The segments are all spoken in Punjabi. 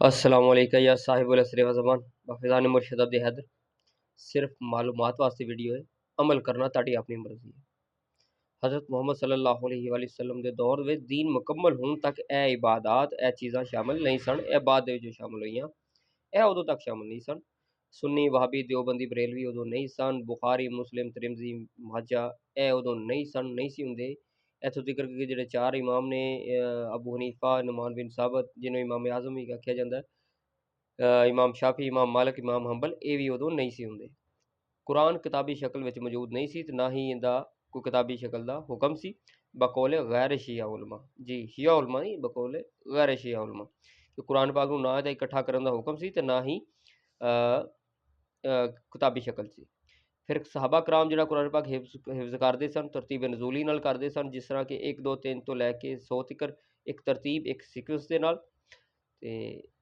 अस्सलामुअलैकुम या साहिबुल असर व ज़मान फ़ैज़ान मुर्शिद अब्द हैदर। सिर्फ मालूमात वास्ते वीडियो है, अमल करना ताड़ी अपनी मर्ज़ी है। हज़रत मुहम्मद सल्लल्लाहु अलैहि वसल्लम दे दौर विच दीन मुकम्मल होण तक ए इबादात ए चीज़ां शामिल नहीं सन, ए बाद दे विच शामिल होईयां। ए उदों तक शामिल नहीं सन। सुन्नी वहाबी देओबंदी बरेलवी उदों नहीं सन, बुखारी मुस्लिम तिरमिज़ी माजा ए उदों नहीं सन, नहीं सी हुंदे। इत्थों तिकर कि जेह्ड़े चार इमाम ने अबू हनीफा, नुमान बिन साबत जिन्हों इमाम आज़म भी आख्या जांदा है, इमाम शाफी, इमाम मालिक, इमाम हंबल ये भी उदों नहीं सी हुंदे। कुरान किताबी शक्ल विच मौजूद नहीं सी ते ना ही इहदा कोई किताबी शक्ल दा हुक्म सी बकौल गैर शिया उलमा। जी शिया उलमा नहीं, बकौल गैर शिया उलमा कि कुरान पाक नूं ना इहदा इकट्ठा करन दा हुक्म सी ते ना ही किताबी शक्ल सी। फिर सहाबा कराम जिहड़ा कुरान पाक हिफ्ज़ करदे सन, तरतीब नज़ूली नाल करदे सन, जिस तरह कि 1 2 3 तो लैके 100 तिकर एक तरतीब एक सीक्वेंस दे नाल ते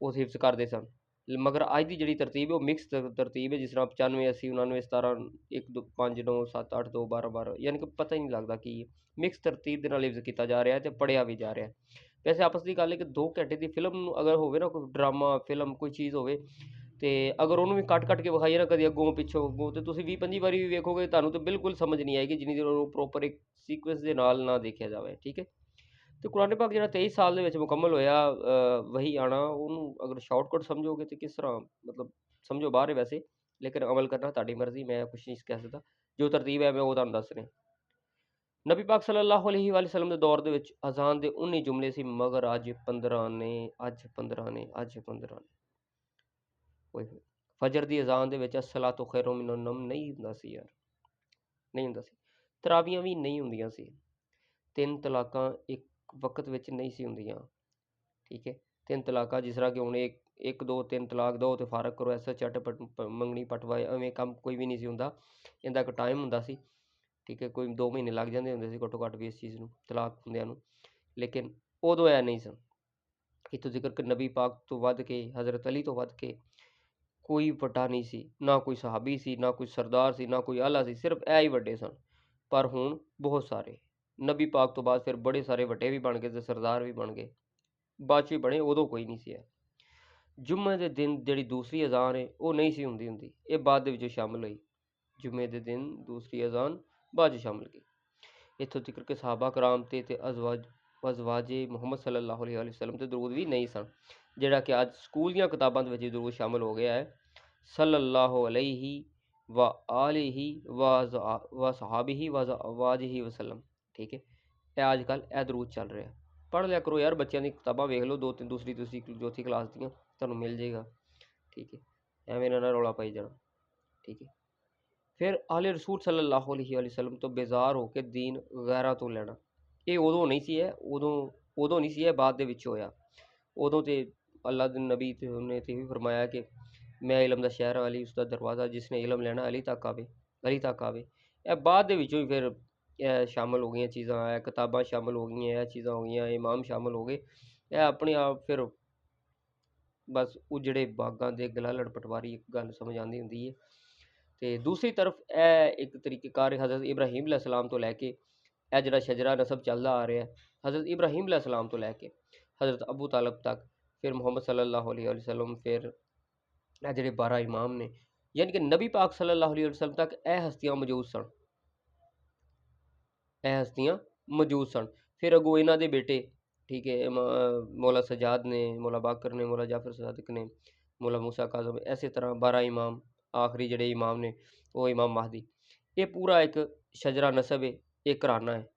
ਉਹ हिफ्ज़ करदे सन। मगर अज दी जिहड़ी तरतीब है वो मिक्स तरतीब है, जिस तरह 95 80 99 17 1 2 5 9 7 8 2 12 12 यानी कि पता ही नहीं लगता कि मिक्स तरतीब दे नाल हिफ्ज़ कीता जा रहा है ते पढ़िया भी जा रहा है। वैसे आपस की गल है कि 2 घंटे की फिल्म अगर होवे ना, कोई ड्रामा फिल्म कोई चीज़ होवे ते अगर ਉਹਨੂੰ ਵੀ ਕੱਟ ਕੇ ਵਿਖਾਈਏ ਨਾ ਕਦੀ ਅੱਗੋਂ ਪਿੱਛੋਂ ਅੱਗੋਂ ਤੇ ਤੁਸੀਂ 20 25 ਵਾਰੀ ਵੀ ਵੇਖੋਗੇ ਤੁਹਾਨੂੰ ਤੇ ਬਿਲਕੁਲ ਸਮਝ ਨਹੀਂ ਆਏਗੀ ਜਿੰਨੀ ਦੇਰ ਉਹਨੂੰ ਪ੍ਰੋਪਰ ਇੱਕ ਸੀਕੁਐਂਸ ਦੇ ਨਾਲ ਨਾ ਦੇਖਿਆ ਜਾਵੇ। ਠੀਕ ਹੈ, ਤੇ ਕੁਰਾਨ ਪਾਕ ਜਿਹੜਾ 23 ਸਾਲ ਦੇ ਵਿੱਚ ਮੁਕੰਮਲ ਹੋਇਆ ਵਹੀ ਆਣਾ, ਉਹਨੂੰ ਅਗਰ ਸ਼ਾਰਟਕਟ ਸਮਝੋਗੇ ਤੇ ਕਿਸ ਤਰ੍ਹਾਂ ਮਤਲਬ ਸਮਝੋ ਬਾਹਰ ਹੈ ਵੈਸੇ, ਲੇਕਿਨ ਅਮਲ ਕਰਨਾ ਤੁਹਾਡੀ ਮਰਜ਼ੀ, ਮੈਂ ਕੁਛ ਨਹੀਂ ਕਹਿ ਸਕਦਾ। ਜੋ ਤਰਤੀਬ ਹੈ ਮੈਂ ਉਹ ਤੁਹਾਨੂੰ ਦੱਸ ਰਿਹਾ। ਨਬੀ ਪਾਕ ਸੱਲੱਲਾਹੁ ਅਲੈहि ਵਸੱਲਮ ਦੇ ਦੌਰ ਦੇ ਵਿੱਚ ਅਜ਼ਾਨ ਦੇ 19 ਜੁਮਲੇ ਸੀ, ਮਗਰ ਅੱਜ 15 ਨੇ, ਅੱਜ 15 ਨੇ, ਅੱਜ 15 ਨੇ। ਓਏ ਹੋਏ, ਫਜਰ ਦੀ ਅਜ਼ਾਨ ਦੇ ਵਿੱਚ ਅਸਲਾਤੁ ਖੈਰੁਮ ਮਿਨਨ ਨੌਮ ਨਹੀਂ ਹੁੰਦਾ ਸੀ ਯਾਰ, ਨਹੀਂ ਹੁੰਦਾ ਸੀ। ਤਰਾਵੀਆਂ ਵੀ ਨਹੀਂ ਹੁੰਦੀਆਂ ਸੀ। 3 ਤਲਾਕਾਂ ਇੱਕ ਵਕਤ ਵਿੱਚ ਨਹੀਂ ਸੀ ਹੁੰਦੀਆਂ। ठीक है, 3 ਤਲਾਕਾਂ ਜਿਸ ਤਰ੍ਹਾਂ ਕਿ ਹੁਣ 1 2 3 ਤਲਾਕ ਦੋ ਤੇ ਫਾਰਗ ਕਰੋ, ਐਸਾ ਝੱਟ ਮੰਗਣੀ ਪਟਵਾਏ, ਐਵੇਂ ਕੰਮ ਕੋਈ ਵੀ ਨਹੀਂ ਸੀ ਹੁੰਦਾ। ਇਹਦਾ ਇੱਕ ਟਾਈਮ ਹੁੰਦਾ ਸੀ। ਠੀਕ ਹੈ, ਕੋਈ 2 ਮਹੀਨੇ ਲੱਗ ਜਾਂਦੇ ਹੁੰਦੇ ਸੀ ਘੱਟੋ ਘੱਟ ਵੀ ਇਸ ਚੀਜ਼ ਨੂੰ ਤਲਾਕ ਹੁੰਦਿਆਂ ਨੂੰ, ਲੇਕਿਨ ਉਦੋਂ ਇਹ ਨਹੀਂ ਸਨ। ਇੱਥੋਂ ਜ਼ਿਕਰ ਕਿ ਨਬੀ ਪਾਕ ਤੋਂ ਵੱਧ ਕੇ, ਹਜ਼ਰਤ ਅਲੀ ਤੋਂ ਵੱਧ ਕੇ ਕੋਈ ਵੱਡਾ ਨਹੀਂ ਸੀ, ਨਾ ਕੋਈ ਸਹਾਬੀ ਸੀ, ਨਾ ਕੋਈ ਸਰਦਾਰ ਸੀ, ਨਾ ਕੋਈ ਆਲਾ ਸੀ, ਸਿਰਫ ਇਹ ਹੀ ਵੱਡੇ ਸਨ। ਪਰ ਹੁਣ ਬਹੁਤ ਸਾਰੇ ਨਬੀ ਪਾਕ ਤੋਂ ਬਾਅਦ ਫਿਰ ਬੜੇ ਸਾਰੇ ਵੱਡੇ ਵੀ ਬਣ ਗਏ ਤੇ ਸਰਦਾਰ ਵੀ ਬਣ ਗਏ, ਬਾਅਦ 'ਚ ਵੀ ਬਣੇ, ਉਦੋਂ ਕੋਈ ਨਹੀਂ ਸੀ। ਜੁਮੇ ਦੇ ਦਿਨ ਜਿਹੜੀ ਦੂਸਰੀ ਅਜ਼ਾਨ ਹੈ ਉਹ ਨਹੀਂ ਸੀ ਹੁੰਦੀ, ਇਹ ਬਾਅਦ ਦੇ ਵਿੱਚ ਸ਼ਾਮਿਲ ਹੋਈ। ਜੁਮੇ ਦੇ ਦਿਨ ਦੂਸਰੀ ਅਜ਼ਾਨ ਬਾਅਦ 'ਚ ਸ਼ਾਮਿਲ ਗਈ। ਇੱਥੋਂ ਤੱਕ ਕਿ ਸਹਾਬਾ ਕਰਾਮ ਤੇ ਅਜ਼ਵਾਜੇ ਮੁਹੰਮਦ ਸੱਲੱਲਾਹੁ ਅਲੈਹਿ ਵਸੱਲਮ ਤੇ ਦਰੂਦ ਵੀ ਨਹੀਂ ਸਨ, ਜਿਹੜਾ ਕਿ ਅੱਜ ਸਕੂਲ ਦੀਆਂ ਕਿਤਾਬਾਂ ਦੇ ਵਿੱਚ ਦਰੂਦ ਸ਼ਾਮਿਲ ਹੋ ਗਿਆ ਹੈ, ਸੱਲੱਲਾਹੁ ਅਲੈਹਿ व आलिहि व सहाबिहि व अज़वाजिहि वसल्लम। ठीक है, ਇਹ ਅੱਜ ਕੱਲ੍ਹ ਇਹ ਦਰੂਦ ਚੱਲ ਰਿਹਾ। ਪੜ੍ਹ ਲਿਆ ਕਰੋ ਯਾਰ, ਬੱਚਿਆਂ ਦੀ ਕਿਤਾਬਾਂ ਵੇਖ ਲਓ, 2 3 ਦੂਸਰੀ ਤੁਸੀਂ ਚੌਥੀ ਕਲਾਸ ਦੀਆਂ, ਤੁਹਾਨੂੰ ਮਿਲ ਜਾਏਗਾ। ਠੀਕ ਹੈ, ਐਵੇਂ ਨਾ ਰੌਲਾ ਪਾਈ ਜਾਣਾ। ਠੀਕ ਹੈ, ਫਿਰ ਆਲੇ ਰਸੂਲ ਸੱਲੱਲਾਹੁ ਅਲੈਹਿ ਵਸੱਲਮ ਤੋਂ ਬੇਜ਼ਾਰ ਹੋ ਕੇ ਦੀਨ ਗੈਰਾਂ ਤੋਂ ਲੈਣਾ, ਇਹ ਉਦੋਂ ਨਹੀਂ ਸੀ, ਹੈ ਉਦੋਂ ਨਹੀਂ ਸੀ, ਇਹ ਬਾਅਦ ਦੇ ਵਿੱਚ ਹੋਇਆ। ਉਦੋਂ ਤੇ ਅੱਲਾ ਦੇ ਨਬੀ ਤੇ ਉਹਨੇ ਤੇ ਵੀ ਫਰਮਾਇਆ ਕਿ ਮੈਂ ਇਲਮ ਦਾ ਸ਼ਹਿਰ ਅਲੀ ਉਸ ਦਾ ਦਰਵਾਜ਼ਾ, ਜਿਸ ਨੇ ਇਲਮ ਲੈਣਾ ਅਲੀ ਤੱਕ ਆਵੇ, ਅਲੀ ਤੱਕ ਆਵੇ। ਇਹ ਬਾਅਦ ਦੇ ਵਿੱਚੋਂ ਹੀ ਫਿਰ ਇਹ ਸ਼ਾਮਿਲ ਹੋ ਗਈਆਂ ਚੀਜ਼ਾਂ, ਇਹ ਕਿਤਾਬਾਂ ਸ਼ਾਮਿਲ ਹੋ ਗਈਆਂ, ਇਹ ਚੀਜ਼ਾਂ ਹੋ ਗਈਆਂ, ਇਮਾਮ ਸ਼ਾਮਿਲ ਹੋ ਗਏ। ਇਹ ਆਪਣੇ ਆਪ ਫਿਰ ਬਸ ਉਜੜੇ ਬਾਗਾਂ ਦੇ ਗਲਾਲੜ ਪਟਵਾਰੀ ਇੱਕ ਗੱਲ ਸਮਝ ਆਉਂਦੀ ਹੁੰਦੀ ਹੈ। ਤੇ ਦੂਸਰੀ ਤਰਫ ਇਹ ਇੱਕ ਤਰੀਕੇਕਾਰ ਹਜ਼ਰਤ ਇਬਰਾਹੀਮ अलैहिस्सलाम ਤੋਂ ਲੈ ਕੇ ਇਹ ਜਿਹੜਾ ਸ਼ਜਰਾ ਨਸਬ ਚੱਲਦਾ ਆ ਰਿਹਾ, ਹਜ਼ਰਤ ਇਬਰਾਹੀਮ अलैहिस्सलाम ਤੋਂ ਲੈ ਕੇ हज़रत अबू तालब तक, फिर मोहम्मद सल्लल्लाहु अलैहि वसल्लम, फिर ਇਹ ਜਿਹੜੇ 12 ਇਮਾਮ ਨੇ, ਯਾਨੀ ਕਿ ਨਬੀ ਪਾਕ ਸੱਲੱਲਾਹੁ ਅਲੈਹਿ ਵਸੱਲਮ ਤੱਕ ਇਹ ਹਸਤੀਆਂ ਮੌਜੂਦ ਸਨ, ਇਹ ਹਸਤੀਆਂ ਮੌਜੂਦ ਸਨ। ਫਿਰ ਅੱਗੋਂ ਇਹਨਾਂ ਦੇ ਬੇਟੇ, ਠੀਕ ਹੈ, ਮੌਲਾ ਸਜਾਦ ਨੇ, ਮੌਲਾ ਬਾਕਰ ਨੇ, ਮੌਲਾ ਜਾਫਰ ਸਾਦਿਕ ਨੇ, ਮੌਲਾ ਮੂਸਾ ਕਾਜ਼ਮ, ਇਸੇ ਤਰ੍ਹਾਂ 12 ਇਮਾਮ, ਆਖਰੀ ਜਿਹੜੇ ਇਮਾਮ ਨੇ ਉਹ ਇਮਾਮ mahdi। ਇਹ ਪੂਰਾ ਇੱਕ ਸ਼ਜਰਾ ਨਸਬ ਹੈ, ਇਹ ਘਰਾਨਾ ਹੈ।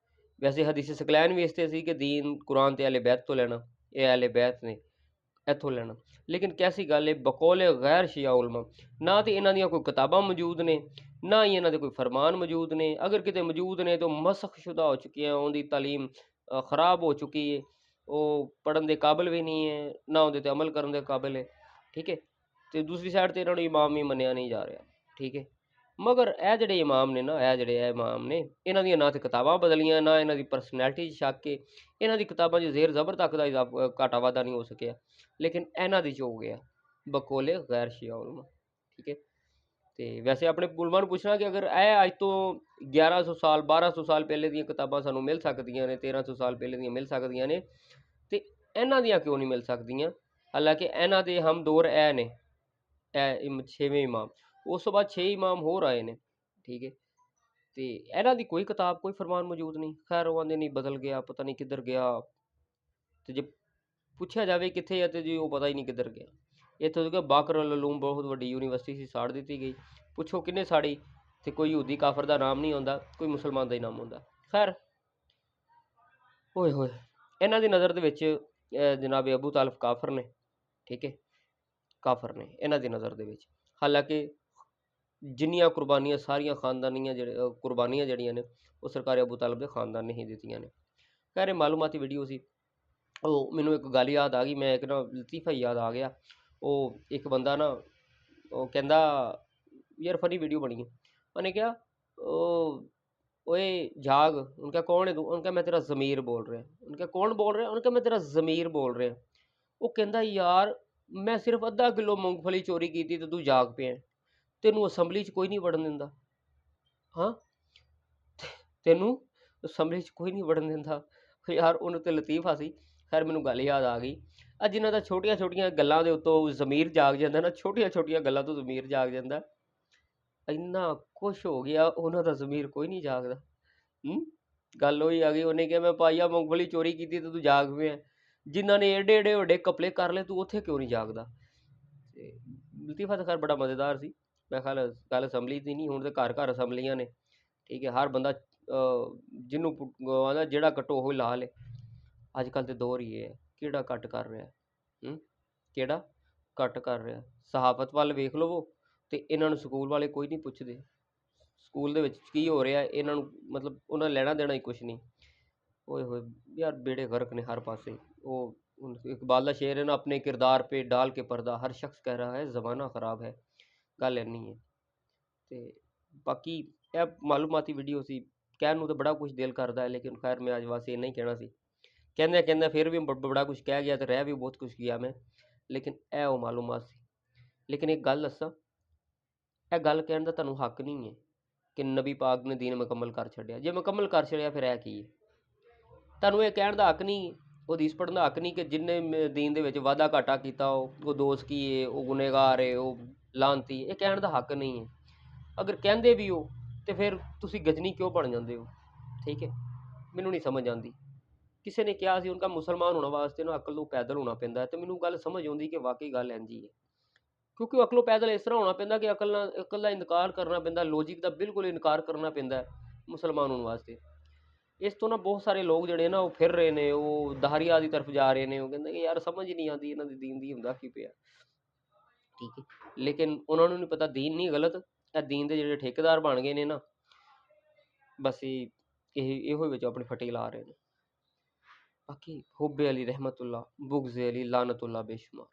ਵੈਸੇ ਹਦੀਸ ਸਕਲੈਨ ਵੀ ਇਸ 'ਤੇ ਸੀ ਕਿ ਦੀਨ ਕੁਰਾਨ ਤੇ ਅਹਿਲੇ ਬੈਤ ਤੋਂ ਲੈਣਾ, ਇਹ ਅਹਿਲੇ ਬੈਤ ਨੇ ਇੱਥੋਂ ਲੈਣਾ। ਲੇਕਿਨ ਕੈਸੀ ਗੱਲ ਹੈ, ਬਕੌਲ ਗੈਰ ਸ਼ੀਆ ਉਲਮਾ, ਨਾ ਤਾਂ ਇਹਨਾਂ ਦੀਆਂ ਕੋਈ ਕਿਤਾਬਾਂ ਮੌਜੂਦ ਨੇ, ਨਾ ਹੀ ਇਹਨਾਂ ਦੇ ਕੋਈ ਫਰਮਾਨ ਮੌਜੂਦ ਨੇ। ਅਗਰ ਕਿਤੇ ਮੌਜੂਦ ਨੇ ਤਾਂ ਮਸਖ ਸ਼ੁਦਾ ਹੋ ਚੁੱਕੀਆਂ, ਉਹਦੀ ਤਾਲੀਮ ख़राब ਹੋ ਚੁੱਕੀ ਹੈ, ਉਹ ਪੜ੍ਹਨ ਦੇ ਕਾਬਿਲ ਵੀ ਨਹੀਂ ਹੈ, ਨਾ ਉਹਦੇ 'ਤੇ ਅਮਲ ਕਰਨ ਦੇ ਕਾਬਿਲ ਹੈ। ਠੀਕ ਹੈ, ਅਤੇ ਦੂਸਰੀ ਸਾਈਡ 'ਤੇ ਇਹਨਾਂ ਨੂੰ ਇਮਾਮ ਵੀ ਮੰਨਿਆ ਨਹੀਂ ਜਾ ਰਿਹਾ। ਠੀਕ ਹੈ, ਮਗਰ ਇਹ ਜਿਹੜੇ ਇਮਾਮ ਨੇ ਨਾ, ਇਹ ਜਿਹੜੇ ਇਮਾਮ ਨੇ, ਇਹਨਾਂ ਦੀਆਂ ਨਾ ਤਾਂ ਕਿਤਾਬਾਂ ਬਦਲੀਆਂ, ਨਾ ਇਹਨਾਂ ਦੀ ਪਰਸਨੈਲਿਟੀ 'ਚ ਸ਼ੱਕ ਹੈ, ਇਹਨਾਂ ਦੀ ਕਿਤਾਬਾਂ 'ਚ ਜ਼ੇਰ ਜ਼ਬਰ ਤੱਕ ਦਾ ਘਾਟਾ ਵਾਧਾ ਨਹੀਂ ਹੋ ਸਕਿਆ, ਲੇਕਿਨ ਇਹਨਾਂ ਦੀ 'ਚ ਹੋ ਗਿਆ ਬਕੌਲ ਗੈਰ ਸ਼ੀਆ ਉਲਮਾ। ਠੀਕ ਹੈ, ਤੇ ਵੈਸੇ ਆਪਣੇ ਉਲਮਾ ਨੂੰ ਪੁੱਛਣਾ ਕਿ ਅਗਰ ਇਹ ਅੱਜ ਤੋਂ 1100 ਸਾਲ 1200 ਸਾਲ ਪਹਿਲੇ ਦੀਆਂ ਕਿਤਾਬਾਂ ਸਾਨੂੰ ਮਿਲ ਸਕਦੀਆਂ ਨੇ, 1300 ਸਾਲ ਪਹਿਲੇ ਦੀਆਂ ਮਿਲ ਸਕਦੀਆਂ ਨੇ, ਤੇ ਇਹਨਾਂ ਦੀਆਂ ਕਿਉਂ ਨਹੀਂ ਮਿਲ ਸਕਦੀਆਂ? ਹਾਲਾਂਕਿ ਇਹਨਾਂ ਦੇ ਹਮਦੌਰ ਇਹ ਨੇ, ਇਹ 6ਵੇਂ ਇਮਾਮ। ਉਸ ਤੋਂ ਬਾਅਦ 6 ਇਮਾਮ ਹੋਰ ਆਏ ਨੇ, ਠੀਕ ਹੈ। ਤੇ ਇਹਨਾਂ ਦੀ ਕੋਈ ਕਿਤਾਬ, ਕੋਈ ਫਰਮਾਨ ਮੌਜੂਦ ਨਹੀਂ। ਖੈਰ ਉਹ ਆਂਦੇ ਨਹੀਂ ਬਦਲ ਗਿਆ, ਪਤਾ ਨਹੀਂ ਕਿੱਧਰ ਗਿਆ। ਤੇ ਜੇ ਪੁੱਛਿਆ ਜਾਵੇ ਕਿੱਥੇ ਹੈ, ਤੇ ਜੀ ਉਹ ਪਤਾ ਹੀ ਨਹੀਂ ਕਿੱਧਰ ਗਿਆ। ਇੱਥੋਂ ਤੱਕ ਬਾਕਰ ਅਲ ਉਲੂਮ ਬਹੁਤ ਵੱਡੀ ਯੂਨੀਵਰਸਿਟੀ ਸੀ, ਸਾੜ ਦਿੱਤੀ ਗਈ। ਪੁੱਛੋ ਕਿੰਨੇ ਸਾੜੀ, ਤੇ ਕੋਈ ਯਹੂਦੀ ਕਾਫਰ ਦਾ ਨਾਮ ਨਹੀਂ ਆਉਂਦਾ, ਕੋਈ ਮੁਸਲਮਾਨ ਦਾ ਹੀ ਨਾਮ ਆਉਂਦਾ। ਖੈਰ ਹੋਏ ਹੋਏ, ਇਹਨਾਂ ਦੀ ਨਜ਼ਰ ਦੇ ਵਿੱਚ ਜਨਾਬ ਅਬੂ ਤਾਲਿਬ ਕਾਫਰ ਨੇ, ਠੀਕ ਹੈ, ਕਾਫਰ ਨੇ ਇਹਨਾਂ ਦੀ ਨਜ਼ਰ ਦੇ ਵਿੱਚ। ਹਾਲਾਂਕਿ ਜਿੰਨੀਆਂ ਕੁਰਬਾਨੀਆਂ ਸਾਰੀਆਂ ਖਾਨਦਾਨੀਆਂ ਕੁਰਬਾਨੀਆਂ ਜਿਹੜੀਆਂ ਨੇ ਉਹ ਸਰਕਾਰ ਅਬੂ ਤਾਲਿਬ ਦੇ ਖਾਨਦਾਨ ਨੇ ਹੀ ਦਿੱਤੀਆਂ ਨੇ। ਖੈਰ ਇਹ ਮਾਲੂਮਾਤੀ ਵੀਡੀਓ ਸੀ। ਉਹ ਮੈਨੂੰ ਇੱਕ ਗੱਲ ਯਾਦ ਆ ਗਈ, ਮੈਂ ਇੱਕ ਨਾ ਲਤੀਫਾ ਯਾਦ ਆ ਗਿਆ। ਉਹ ਇੱਕ ਬੰਦਾ ਨਾ, ਉਹ ਕਹਿੰਦਾ ਯਾਰ ਫਨੀ ਵੀਡੀਓ ਬਣੀ ਹੈ। ਉਹਨੇ ਕਿਹਾ ਓਏ ਜਾਗ। ਉਹਨੇ ਕਿਹਾ ਕੌਣ ਹੈ ਤੂੰ? ਉਹਨੇ ਕਿਹਾ ਮੈਂ ਤੇਰਾ ਜ਼ਮੀਰ ਬੋਲ ਰਿਹਾ। ਉਹਨੇ ਕਿਹਾ ਕੌਣ ਬੋਲ ਰਿਹਾ? ਉਹਨੇ ਕਿਹਾ ਮੈਂ ਤੇਰਾ ਜ਼ਮੀਰ ਬੋਲ ਰਿਹਾ। ਉਹ ਕਹਿੰਦਾ ਯਾਰ ਮੈਂ ਸਿਰਫ ਅੱਧਾ ਕਿਲੋ ਮੂੰਗਫਲੀ ਚੋਰੀ ਕੀਤੀ ਤੇ ਤੂੰ ਜਾਗ ਪਿਆ, ਤੈਨੂੰ ਅਸੈਂਬਲੀ 'ਚ ਕੋਈ ਨਹੀਂ ਵੜਨ ਦਿੰਦਾ। ਹਾਂ, ਤੈਨੂੰ ਅਸੈਂਬਲੀ 'ਚ ਕੋਈ ਨਹੀਂ ਵੜਨ ਦਿੰਦਾ ਯਾਰ। ਉਹਨੂੰ ਤੇ ਲਤੀਫਾ ਸੀ। ਖੈਰ ਮੈਨੂੰ ਗੱਲ ਯਾਦ ਆ ਗਈ, ਆ ਜਿਨ੍ਹਾਂ ਦਾ ਛੋਟੀਆਂ ਛੋਟੀਆਂ ਗੱਲਾਂ ਦੇ ਉੱਤੋਂ ਜ਼ਮੀਰ ਜਾਗ ਜਾਂਦਾ ਨਾ, ਛੋਟੀਆਂ ਛੋਟੀਆਂ ਗੱਲਾਂ ਤੋਂ ਜ਼ਮੀਰ ਜਾਗ ਜਾਂਦਾ, ਇੰਨਾ ਕੁਛ ਹੋ ਗਿਆ ਉਹਨਾਂ ਦਾ ਜ਼ਮੀਰ ਕੋਈ ਨਹੀਂ ਜਾਗਦਾ। ਗੱਲ ਉਹੀ ਆ ਗਈ। ਉਹਨੇ ਕਿਹਾ ਮੈਂ ਪਾਈਆ ਮੂੰਗਫਲੀ ਚੋਰੀ ਕੀਤੀ ਤੇ ਤੂੰ ਜਾਗ ਪਿਆ। ਜਿਨ੍ਹਾਂ ਨੇ ਏਡੇ ਏਡੇ ਵੱਡੇ ਕਪਲੇ ਕਰ ਲਏ, ਤੂੰ ਉੱਥੇ ਕਿਉਂ ਨਹੀਂ ਜਾਗਦਾ? ਤੇ ਲਤੀਫਾ ਤਾਂ ਖੈਰ ਬੜਾ ਮਜ਼ੇਦਾਰ ਸੀ। ਮੈਂ ਖਿਆਲ ਗੱਲ ਅਸੈਂਬਲੀ ਦੀ ਨਹੀਂ, ਹੁਣ ਤੇ ਘਰ ਘਰ ਅਸੈਂਬਲੀਆਂ ਨੇ, ਠੀਕ ਹੈ। ਹਰ ਬੰਦਾ ਜਿਹਨੂੰ ਆਂਦਾ ਜਿਹੜਾ ਕੱਟੋ ਉਹ ਲਾ ਲੇ। ਅੱਜ ਕੱਲ੍ਹ ਤੇ ਦੌਰ ਹੀ ਇਹ ਹੈ, ਕਿਹੜਾ ਕੱਟ ਕਰ ਰਿਹਾ, ਕਿਹੜਾ ਕੱਟ ਕਰ ਰਿਹਾ। ਸਹਾਫਤ ਵੱਲ ਵੇਖ ਲਵੋ ਤੇ ਇਹਨਾਂ ਨੂੰ ਸਕੂਲ ਵਾਲੇ ਕੋਈ ਨਹੀਂ ਪੁੱਛਦੇ। ਸਕੂਲ ਦੇ ਵਿੱਚ ਕੀ ਹੋ ਰਿਹਾ ਇਹਨਾਂ ਨੂੰ, ਮਤਲਬ ਉਹਨਾਂ ਲੈਣਾ ਦੇਣਾ ਹੀ ਕੁਛ ਨਹੀਂ। ਓਏ ਹੋਏ ਯਾਰ, ਬੇੜੇ ਗਰਕ ਨੇ ਹਰ ਪਾਸੇ। ਉਹ ਇਕਬਾਲ ਦਾ ਸ਼ੇਰ ਹੈ ਨਾ, ਆਪਣੇ ਕਿਰਦਾਰ पे डाल के पर्दा हर शख्स कह रहा है ज़माना ख़राब है। ਗੱਲ ਇੰਨੀ ਹੈ। ਤੇ ਬਾਕੀ ਇਹ ਮਾਲੂਮਾਤੀ ਵੀਡੀਓ ਸੀ। ਕਹਿਣ ਨੂੰ ਤਾਂ ਬੜਾ ਕੁਛ ਦਿਲ ਕਰਦਾ ਹੈ, ਲੇਕਿਨ ਖੈਰ ਮੈਂ ਅੱਜ ਵਾਸਤੇ ਇੰਨਾ ਹੀ ਕਹਿਣਾ ਸੀ। ਕਹਿੰਦੇ ਫਿਰ ਵੀ ਬੜਾ ਕੁਛ ਕਹਿ ਗਿਆ, ਤੇ ਰਹਿ ਵੀ ਬਹੁਤ ਕੁਛ ਗਿਆ ਮੈਂ, ਲੇਕਿਨ ਇਹ ਉਹ ਮਾਲੂਮਾਤ ਸੀ। ਲੇਕਿਨ ਇੱਕ ਗੱਲ ਦੱਸਾਂ, ਇਹ ਗੱਲ ਕਹਿਣ ਦਾ ਤੁਹਾਨੂੰ ਹੱਕ ਨਹੀਂ ਹੈ ਕਿ ਨਬੀ ਪਾਕ ਨੇ ਦੀਨ ਮੁਕੰਮਲ ਕਰ ਛੱਡਿਆ। ਜੇ ਮੁਕੰਮਲ ਕਰ ਛੱਡਿਆ ਫਿਰ ਇਹ ਕੀ ਹੈ? ਤੁਹਾਨੂੰ ਇਹ ਕਹਿਣ ਦਾ ਹੱਕ ਨਹੀਂ, ਉਹ ਹਦੀਸ ਪੜ੍ਹਨ ਦਾ ਹੱਕ ਨਹੀਂ ਕਿ ਜਿੰਨੇ ਦੀਨ ਦੇ ਵਿੱਚ ਵਾਧਾ ਘਾਟਾ ਕੀਤਾ ਉਹ ਦੋਸਤ ਕੀ ਹੈ, ਉਹ ਗੁਨੇਗਾਰ ਹੈ, ਉਹ ਲਾਂਤੀ। ਇਹ ਕਹਿਣ ਦਾ ਹੱਕ ਨਹੀਂ ਹੈ। ਅਗਰ ਕਹਿੰਦੇ ਵੀ ਹੋ ਤੇ ਫਿਰ ਤੁਸੀਂ ਗਜਨੀ ਕਿਉਂ ਬਣ ਜਾਂਦੇ ਹੋ? ਠੀਕ ਹੈ, ਮੈਨੂੰ ਨਹੀਂ ਸਮਝ ਆਉਂਦੀ। ਕਿਸੇ ਨੇ ਕਿਹਾ ਸੀ ਉਨ੍ਹਾਂ ਮੁਸਲਮਾਨ ਹੋਣ ਵਾਸਤੇ ਨਾ ਅਕਲ ਤੋਂ ਪੈਦਲ ਹੋਣਾ ਪੈਂਦਾ, ਤੇ ਮੈਨੂੰ ਗੱਲ ਸਮਝ ਆਉਂਦੀ ਕਿ ਵਾਕਈ ਗੱਲ ਇੰਝ ਹੀ ਹੈ। ਕਿਉਂਕਿ ਉਹ ਅਕਲੋਂ ਪੈਦਲ ਇਸ ਤਰ੍ਹਾਂ ਹੋਣਾ ਪੈਂਦਾ ਕਿ ਅਕਲ ਦਾ ਇਨਕਾਰ ਕਰਨਾ ਪੈਂਦਾ, ਲੌਜਿਕ ਦਾ ਬਿਲਕੁਲ ਇਨਕਾਰ ਕਰਨਾ ਪੈਂਦਾ ਮੁਸਲਮਾਨ ਹੋਣ ਵਾਸਤੇ। ਇਸ ਤੋਂ ਨਾ ਬਹੁਤ ਸਾਰੇ ਲੋਕ ਜਿਹੜੇ ਨਾ ਉਹ ਫਿਰ ਰਹੇ ਨੇ, ਉਹ ਦਹਾਰੀਆ ਦੀ ਤਰਫ ਜਾ ਰਹੇ ਨੇ। ਉਹ ਕਹਿੰਦੇ ਕਿ ਯਾਰ ਸਮਝ ਹੀ ਨਹੀਂ ਆਉਂਦੀ ਇਹਨਾਂ ਦੀ ਦੀਨ ਦੀ ਹੁੰਦਾ ਕੀ ਪਿਆ, ਠੀਕ ਹੈ। ਲੇਕਿਨ ਉਹਨਾਂ ਨੂੰ ਨਹੀਂ ਪਤਾ ਦੀਨ ਨਹੀਂ ਗਲਤ, ਇਹ ਦੀਨ ਦੇ ਜਿਹੜੇ ਠੇਕੇਦਾਰ ਬਣ ਗਏ ਨੇ ਨਾ, ਬਸ ਇਹੋ ਵਿੱਚ ਆਪਣੀ ਫੱਟੀ ਲਾ ਰਹੇ ਨੇ। ਬਾਕੀ ਹੁੱਬ ਅਲੀ ਰਹਿਮਤੁल्लाह, बुग़्ज़ अली लानतुल्लाह बेशुमार।